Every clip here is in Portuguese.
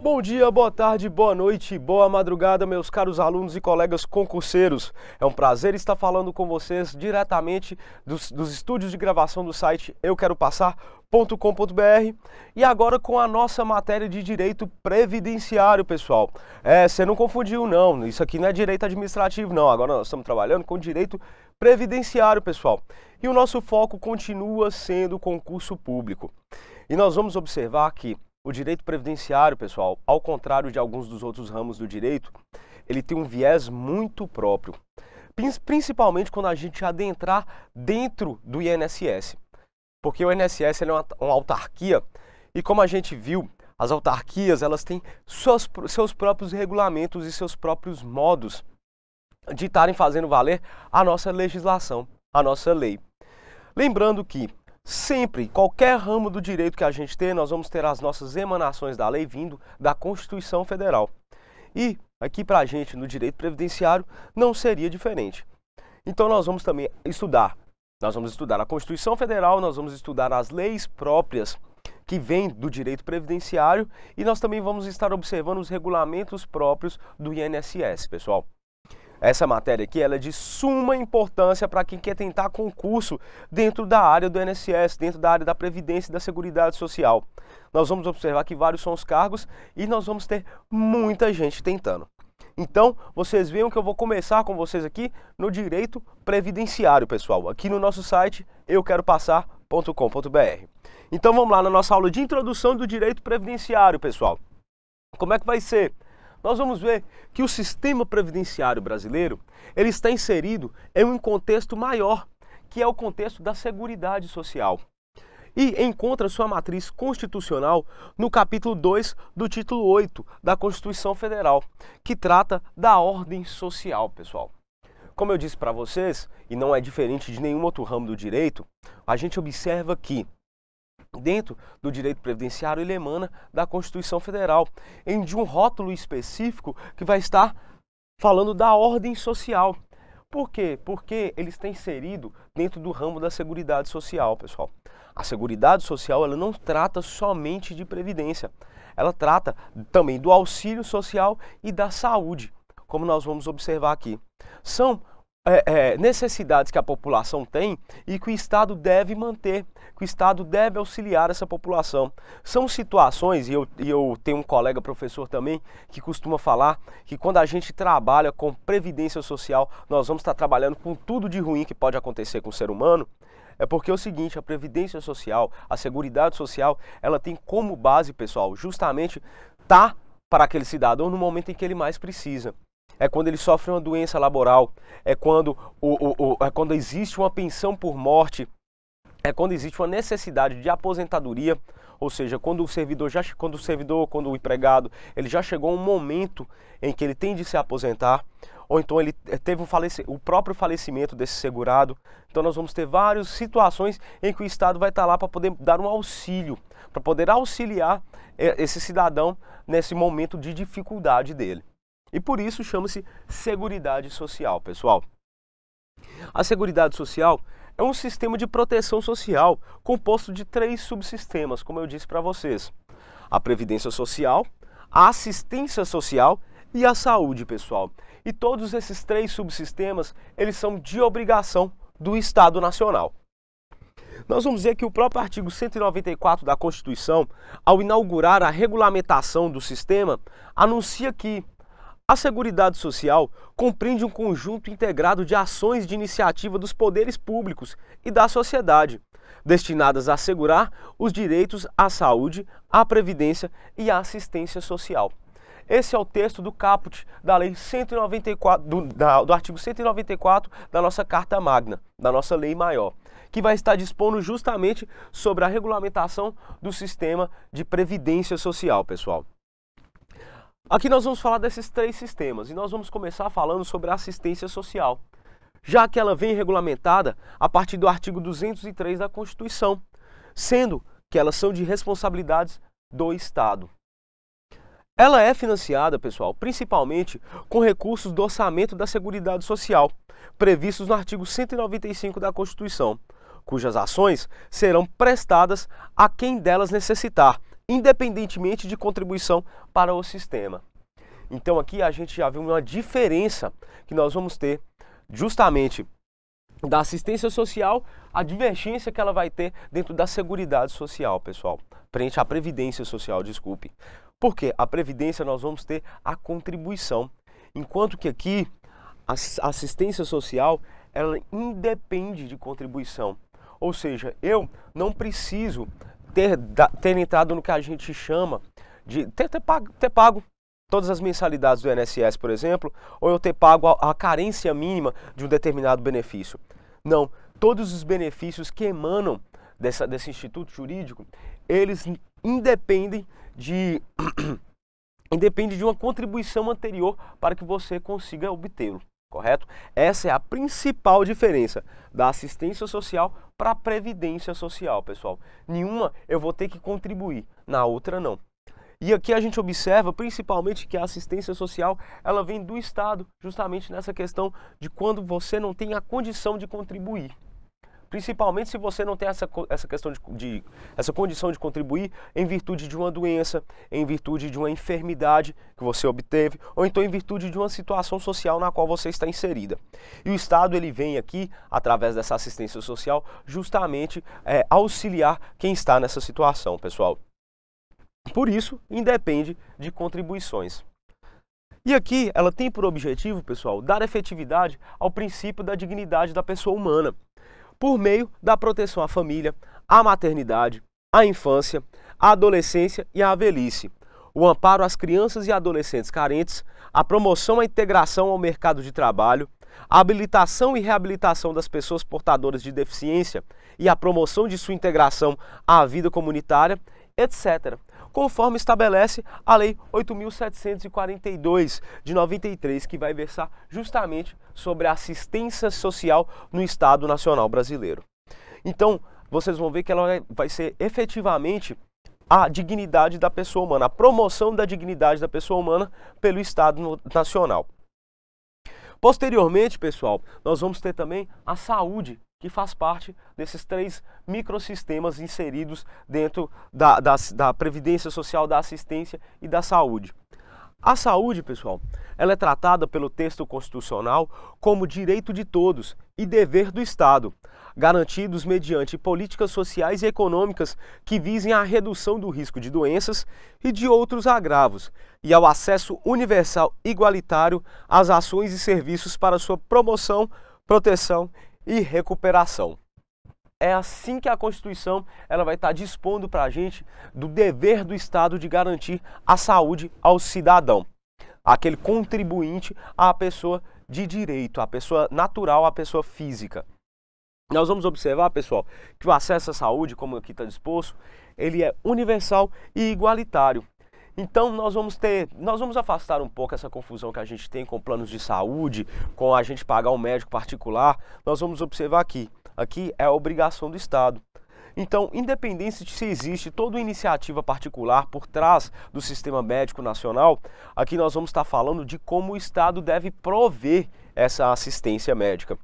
Bom dia, boa tarde, boa noite, boa madrugada, meus caros alunos e colegas concurseiros. É um prazer estar falando com vocês diretamente dos estúdios de gravação do site euqueropassar.com.br e agora com a nossa matéria de direito previdenciário, pessoal. Você não confundiu não, isso aqui não é direito administrativo não, agora nós estamos trabalhando com direito previdenciário, pessoal. E o nosso foco continua sendo concurso público. E nós vamos observar que o direito previdenciário, pessoal, ao contrário de alguns dos outros ramos do direito, ele tem um viés muito próprio, principalmente quando a gente adentrar dentro do INSS. Porque o INSS ele é uma autarquia e, como a gente viu, as autarquias elas têm seus próprios regulamentos e seus próprios modos de estarem fazendo valer a nossa legislação, a nossa lei. Lembrando que sempre, qualquer ramo do direito que a gente ter, nós vamos ter as nossas emanações da lei vindo da Constituição Federal. E aqui pra gente, no direito previdenciário, não seria diferente. Então nós vamos também estudar. Nós vamos estudar a Constituição Federal, nós vamos estudar as leis próprias que vêm do direito previdenciário e nós também vamos estar observando os regulamentos próprios do INSS, pessoal. Essa matéria aqui ela é de suma importância para quem quer tentar concurso dentro da área do INSS, dentro da área da Previdência e da Seguridade Social. Nós vamos observar que vários são os cargos e nós vamos ter muita gente tentando. Então, vocês veem que eu vou começar com vocês aqui no direito previdenciário, pessoal, aqui no nosso site euqueropassar.com.br. Então, vamos lá na nossa aula de introdução do direito previdenciário, pessoal. Como é que vai ser? Nós vamos ver que o sistema previdenciário brasileiro ele está inserido em um contexto maior, que é o contexto da Seguridade Social. E encontra sua matriz constitucional no capítulo 2 do título 8 da Constituição Federal, que trata da ordem social, pessoal. Como eu disse para vocês, e não é diferente de nenhum outro ramo do direito, a gente observa que dentro do direito previdenciário ele emana da Constituição Federal, de um rótulo específico que vai estar falando da ordem social. Por quê? Porque ele está inserido dentro do ramo da Seguridade Social, pessoal. A Seguridade Social ela não trata somente de previdência, ela trata também do auxílio social e da saúde, como nós vamos observar aqui. São necessidades que a população tem e que o Estado deve manter, que o Estado deve auxiliar essa população. São situações, e eu tenho um colega professor também que costuma falar que quando a gente trabalha com previdência social, nós vamos estar trabalhando com tudo de ruim que pode acontecer com o ser humano. É porque é o seguinte, a previdência social, a seguridade social, ela tem como base, pessoal, justamente estar para aquele cidadão no momento em que ele mais precisa. É quando ele sofre uma doença laboral, é quando existe uma pensão por morte, é quando existe uma necessidade de aposentadoria, ou seja, quando o empregado, ele já chegou a um momento em que ele tem de se aposentar, ou então ele teve o próprio falecimento desse segurado. Então nós vamos ter várias situações em que o Estado vai estar lá para poder dar um auxílio, para poder auxiliar esse cidadão nesse momento de dificuldade dele. E por isso chama-se Seguridade Social, pessoal. A Seguridade Social é um sistema de proteção social composto de 3 subsistemas, como eu disse para vocês. A Previdência Social, a Assistência Social e a Saúde, pessoal. E todos esses 3 subsistemas, eles são de obrigação do Estado Nacional. Nós vamos ver que o próprio artigo 194 da Constituição, ao inaugurar a regulamentação do sistema, anuncia que a Seguridade Social compreende um conjunto integrado de ações de iniciativa dos poderes públicos e da sociedade, destinadas a assegurar os direitos à saúde, à previdência e à assistência social. Esse é o texto do caput da Lei 194, do artigo 194 da nossa Carta Magna, da nossa Lei Maior, que vai estar dispondo justamente sobre a regulamentação do sistema de previdência social, pessoal. Aqui nós vamos falar desses 3 sistemas e nós vamos começar falando sobre a assistência social, já que ela vem regulamentada a partir do artigo 203 da Constituição, sendo que elas são de responsabilidades do Estado. Ela é financiada, pessoal, principalmente com recursos do orçamento da Seguridade Social, previstos no artigo 195 da Constituição, cujas ações serão prestadas a quem delas necessitar, independentemente de contribuição para o sistema. Então aqui a gente já viu uma diferença que nós vamos ter justamente da assistência social, a divergência que ela vai ter dentro da Seguridade Social, pessoal, frente à Previdência Social, desculpe. Porque a Previdência nós vamos ter a contribuição, enquanto que aqui a assistência social, ela independe de contribuição. Ou seja, eu não preciso ter entrado no que a gente chama de ter pago todas as mensalidades do INSS, por exemplo, ou eu ter pago a carência mínima de um determinado benefício. Não, todos os benefícios que emanam desse instituto jurídico, eles independem de uma contribuição anterior para que você consiga obtê-lo, correto? Essa é a principal diferença da assistência social para a previdência social, pessoal. Nenhuma eu vou ter que contribuir, na outra não. E aqui a gente observa principalmente que a assistência social, ela vem do Estado, justamente nessa questão de quando você não tem a condição de contribuir. Principalmente se você não tem essa condição de contribuir em virtude de uma doença, em virtude de uma enfermidade que você obteve, ou então em virtude de uma situação social na qual você está inserida. E o Estado ele vem aqui, através dessa assistência social, justamente auxiliar quem está nessa situação, pessoal. Por isso, independe de contribuições. E aqui ela tem por objetivo, pessoal, dar efetividade ao princípio da dignidade da pessoa humana, por meio da proteção à família, à maternidade, à infância, à adolescência e à velhice, o amparo às crianças e adolescentes carentes, a promoção à integração ao mercado de trabalho, a habilitação e reabilitação das pessoas portadoras de deficiência e a promoção de sua integração à vida comunitária, etc., conforme estabelece a Lei 8.742 de 93, que vai versar justamente sobre a assistência social no Estado Nacional Brasileiro. Então, vocês vão ver que ela vai ser efetivamente a dignidade da pessoa humana, a promoção da dignidade da pessoa humana pelo Estado Nacional. Posteriormente, pessoal, nós vamos ter também a saúde, que faz parte desses 3 microsistemas inseridos dentro da Previdência Social, da assistência e da saúde. A saúde, pessoal, ela é tratada pelo texto constitucional como direito de todos e dever do Estado, garantidos mediante políticas sociais e econômicas que visem a redução do risco de doenças e de outros agravos, e ao acesso universal igualitário às ações e serviços para sua promoção, proteção e recuperação. É assim que a Constituição ela vai estar dispondo para a gente do dever do Estado de garantir a saúde ao cidadão, aquele contribuinte à pessoa de direito, à pessoa natural, à pessoa física. Nós vamos observar, pessoal, que o acesso à saúde, como aqui está disposto, ele é universal e igualitário. Então nós vamos afastar um pouco essa confusão que a gente tem com planos de saúde, com a gente pagar um médico particular. Nós vamos observar aqui é a obrigação do Estado. Então, independente de se existe toda uma iniciativa particular por trás do sistema médico nacional, aqui nós vamos estar falando de como o Estado deve prover essa assistência médica.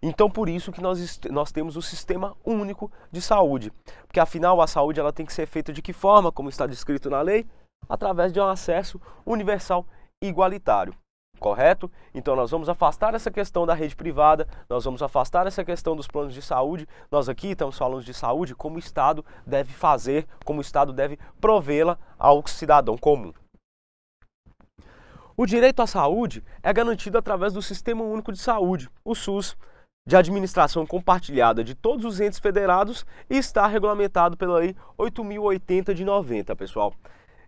Então, por isso que nós temos o Sistema Único de Saúde, porque afinal a saúde ela tem que ser feita de que forma, como está descrito na lei? Através de um acesso universal e igualitário, correto? Então nós vamos afastar essa questão da rede privada, nós vamos afastar essa questão dos planos de saúde. Nós aqui estamos falando de saúde, como o Estado deve fazer, como o Estado deve provê-la ao cidadão comum. O direito à saúde é garantido através do Sistema Único de Saúde, o SUS, de administração compartilhada de todos os entes federados e está regulamentado pela Lei 8.080 de 90, pessoal.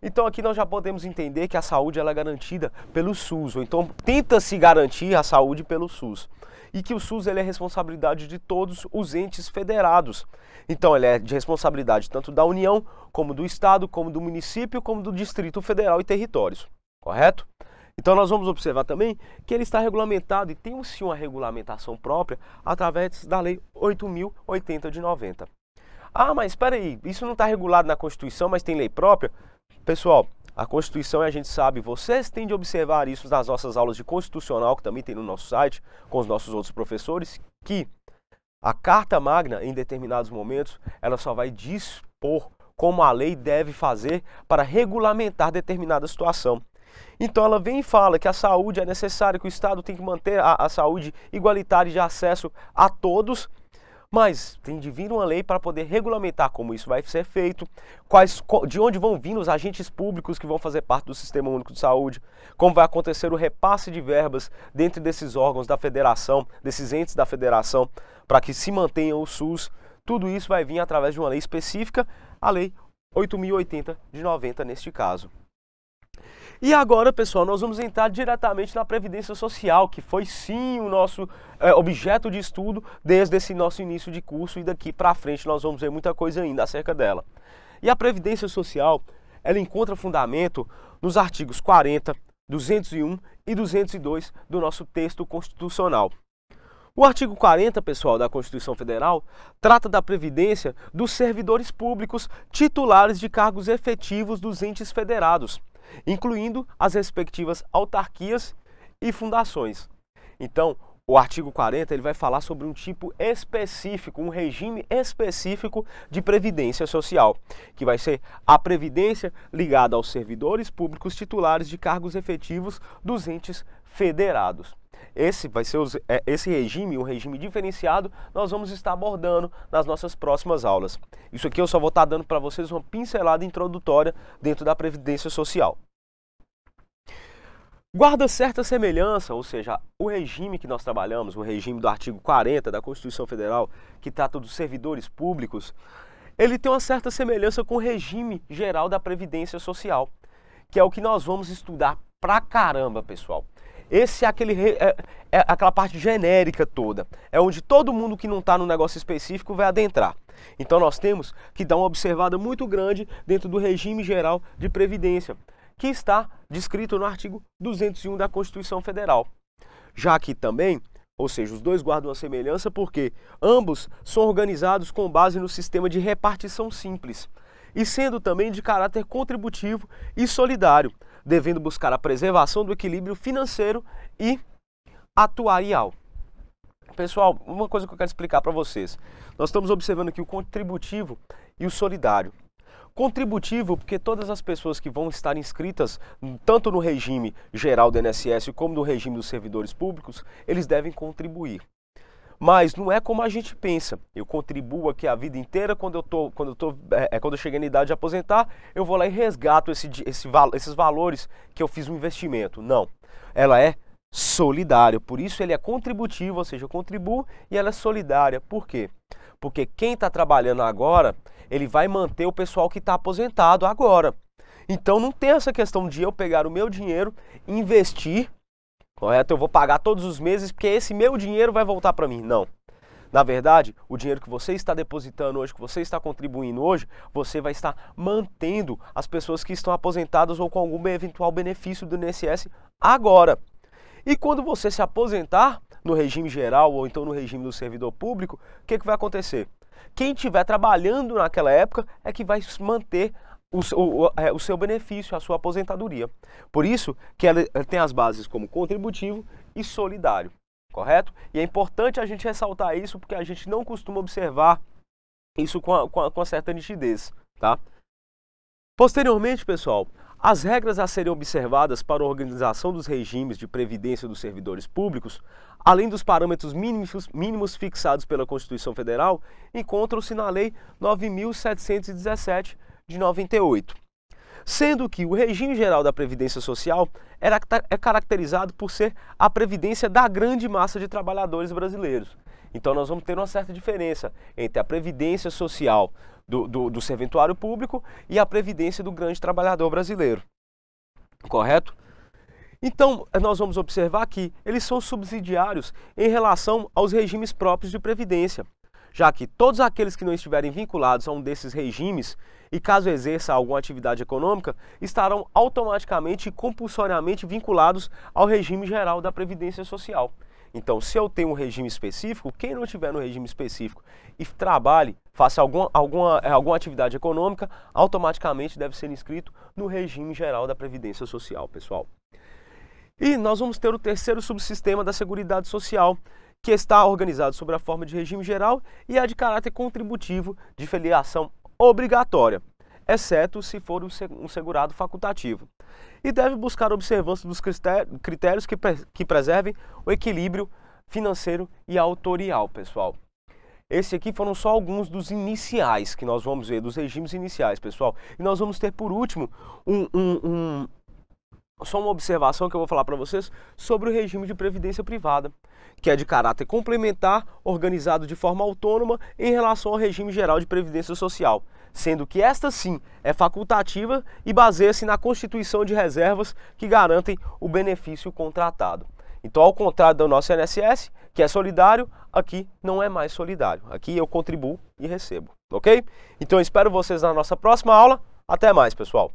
Então aqui nós já podemos entender que a saúde ela é garantida pelo SUS, ou então tenta-se garantir a saúde pelo SUS. E que o SUS ele é responsabilidade de todos os entes federados. Então ele é de responsabilidade tanto da União, como do Estado, como do município, como do Distrito Federal e territórios, correto? Então nós vamos observar também que ele está regulamentado e tem sim uma regulamentação própria através da Lei 8.080 de 90. Ah, mas espera aí, isso não está regulado na Constituição, mas tem lei própria? Pessoal, a Constituição, a gente sabe, vocês têm de observar isso nas nossas aulas de Constitucional, que também tem no nosso site, com os nossos outros professores, que a Carta Magna, em determinados momentos, ela só vai dispor como a lei deve fazer para regulamentar determinada situação. Então ela vem e fala que a saúde é necessária, que o Estado tem que manter a saúde igualitária de acesso a todos, mas tem de vir uma lei para poder regulamentar como isso vai ser feito, de onde vão vir os agentes públicos que vão fazer parte do Sistema Único de Saúde, como vai acontecer o repasse de verbas dentro desses órgãos da federação, desses entes da federação, para que se mantenha o SUS. Tudo isso vai vir através de uma lei específica, a Lei 8.080 de 90 neste caso. E agora, pessoal, nós vamos entrar diretamente na Previdência Social, que foi sim o nosso objeto de estudo desde esse nosso início de curso, e daqui para frente nós vamos ver muita coisa ainda acerca dela. E a Previdência Social, ela encontra fundamento nos artigos 40, 201 e 202 do nosso texto constitucional. O artigo 40, pessoal, da Constituição Federal, trata da previdência dos servidores públicos titulares de cargos efetivos dos entes federados, incluindo as respectivas autarquias e fundações. Então, o artigo 40 ele vai falar sobre um tipo específico, um regime específico de previdência social, que vai ser a previdência ligada aos servidores públicos titulares de cargos efetivos dos entes federados. Esse vai ser esse regime, um regime diferenciado, nós vamos estar abordando nas nossas próximas aulas. Isso aqui eu só vou estar dando para vocês uma pincelada introdutória dentro da Previdência Social. Guarda certa semelhança, ou seja, o regime que nós trabalhamos, o regime do artigo 40 da Constituição Federal, que trata dos servidores públicos, ele tem uma certa semelhança com o regime geral da Previdência Social, que é o que nós vamos estudar pra caramba, pessoal. Esse é aquela parte genérica toda, é onde todo mundo que não está no negócio específico vai adentrar. Então nós temos que dar uma observada muito grande dentro do regime geral de previdência, que está descrito no artigo 201 da Constituição Federal. Já que também, ou seja, os dois guardam uma semelhança porque ambos são organizados com base no sistema de repartição simples e sendo também de caráter contributivo e solidário, devendo buscar a preservação do equilíbrio financeiro e atuarial. Pessoal, uma coisa que eu quero explicar para vocês. Nós estamos observando aqui o contributivo e o solidário. Contributivo porque todas as pessoas que vão estar inscritas tanto no regime geral do INSS como no regime dos servidores públicos, eles devem contribuir. Mas não é como a gente pensa. Eu contribuo aqui a vida inteira, quando eu cheguei na idade de aposentar, eu vou lá e resgato esses valores que eu fiz um investimento. Não. Ela é solidária, por isso ele é contributivo, ou seja, eu contribuo, e ela é solidária. Por quê? Porque quem está trabalhando agora, ele vai manter o pessoal que está aposentado agora. Então não tem essa questão de eu pegar o meu dinheiro e investir, correto? Eu vou pagar todos os meses porque esse meu dinheiro vai voltar para mim. Não. Na verdade, o dinheiro que você está depositando hoje, que você está contribuindo hoje, você vai estar mantendo as pessoas que estão aposentadas ou com algum eventual benefício do INSS agora. E quando você se aposentar no regime geral ou então no regime do servidor público, o que vai acontecer? Quem estiver trabalhando naquela época é que vai manter o seu benefício, a sua aposentadoria. Por isso que ela tem as bases como contributivo e solidário, correto? E é importante a gente ressaltar isso porque a gente não costuma observar isso com certa nitidez, tá? Posteriormente, pessoal, as regras a serem observadas para a organização dos regimes de previdência dos servidores públicos, além dos parâmetros mínimos fixados pela Constituição Federal, encontram-se na Lei 9.717 de 98. Sendo que o regime geral da Previdência Social é caracterizado por ser a previdência da grande massa de trabalhadores brasileiros. Então nós vamos ter uma certa diferença entre a Previdência Social do serventuário público e a Previdência do grande trabalhador brasileiro. Correto? Então, nós vamos observar que eles são subsidiários em relação aos regimes próprios de previdência, já que todos aqueles que não estiverem vinculados a um desses regimes e caso exerça alguma atividade econômica, estarão automaticamente e compulsoriamente vinculados ao regime geral da Previdência Social. Então, se eu tenho um regime específico, quem não estiver no regime específico e trabalhe, faça alguma atividade econômica, automaticamente deve ser inscrito no regime geral da Previdência Social, pessoal. E nós vamos ter o terceiro subsistema da Seguridade Social, que está organizado sob a forma de regime geral e é de caráter contributivo de filiação obrigatória. exceto se for um segurado facultativo. E deve buscar a observância dos critérios que preservem o equilíbrio financeiro e autorial, pessoal. Esse aqui foram só alguns dos iniciais que nós vamos ver, dos regimes iniciais, pessoal. E nós vamos ter, por último, só uma observação que eu vou falar para vocês sobre o regime de previdência privada, que é de caráter complementar, organizado de forma autônoma em relação ao regime geral de previdência social, sendo que esta sim é facultativa e baseia-se na constituição de reservas que garantem o benefício contratado. Então, ao contrário do nosso INSS, que é solidário, aqui não é mais solidário. Aqui eu contribuo e recebo, ok? Então, eu espero vocês na nossa próxima aula. Até mais, pessoal!